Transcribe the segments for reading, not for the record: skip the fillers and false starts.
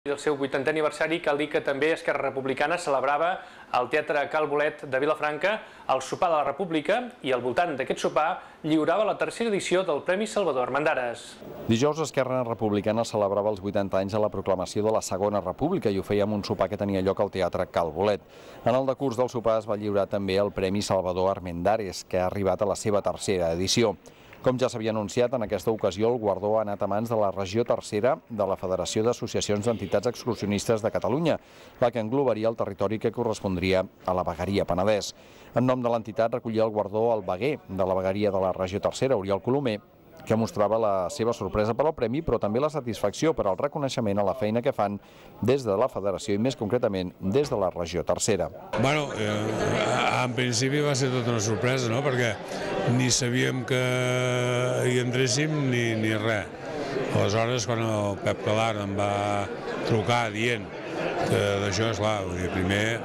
El seu 80è aniversari, cal dir que també Esquerra Republicana celebrava al Teatre Cal Bolet de Vilafranca el sopar de la República i al voltant d'aquest sopar lliurava la tercera edició del Premi Salvador Armendares. Dijous Esquerra Republicana celebrava els 80 anys de la proclamació de la Segona República i ho feia amb un sopar que tenia lloc al Teatre Cal Bolet. En el decurs del sopar es va lliurar també el Premi Salvador Armendares, que ha arribat a la seva tercera edició. Com ja s'havia anunciat, en aquesta ocasió el guardó ha anat a mans de la Regió Tercera de la Federació d'Associacions d'Entitats Excursionistes de Catalunya, la que englobaria el territori que correspondria a la Vegueria Penedès. En nom de l'entitat recollia el guardó el veguer de la Vegueria de la Regió Tercera, Oriol Colomer, que mostrava la seva sorpresa per al premi, però també la satisfacció per al reconeixement a la feina que fan des de la Federació i més concretament des de la Regió Tercera. Bueno, en principi va ser tota una sorpresa, no? Perquè ni sabíem que hi entréssim ni res. Aleshores, quan el Pep Calar em va trucar dient que d'això, esclar, primer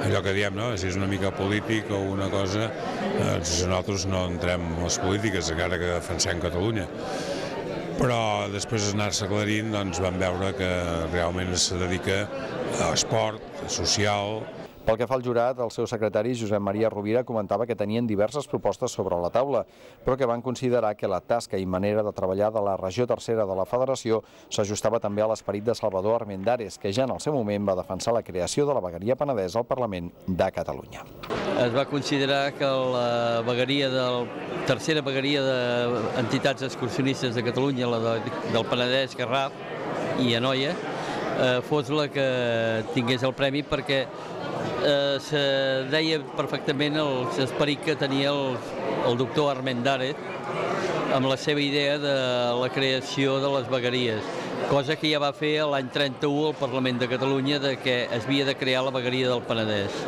allò que diem, no? Si és una mica polític o una cosa, nosaltres no entrem en les polítiques, encara que defensem Catalunya. Però després d'anar-se aclarint, doncs vam veure que realment es dedica a esport, a social. Pel que fa al jurat, el seu secretari, Josep Maria Rovira, comentava que tenien diverses propostes sobre la taula, però que van considerar que la tasca i manera de treballar de la Regió Tercera de la Federació s'ajustava també a l'esperit de Salvador Armendares, que ja en el seu moment va defensar la creació de la Vegueria Penedès al Parlament de Catalunya. Es va considerar que la tercera vegueria d'entitats excursionistes de Catalunya, la del Penedès, Garraf i Anoia, fos la que tingués el premi perquè se deia perfectament l'esperit que tenia el doctor Armendares amb la seva idea de la creació de les vegueries, cosa que ja va fer l'any 31 al Parlament de Catalunya de que es havia de crear la vegueria del Penedès.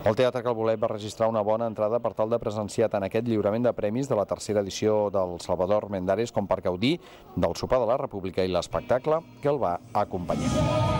El Teatre Cal Bolet va registrar una bona entrada per tal de presenciar tant aquest lliurament de premis de la tercera edició del Salvador Armendares com per gaudir del sopar de la República i l'espectacle que el va acompanyar.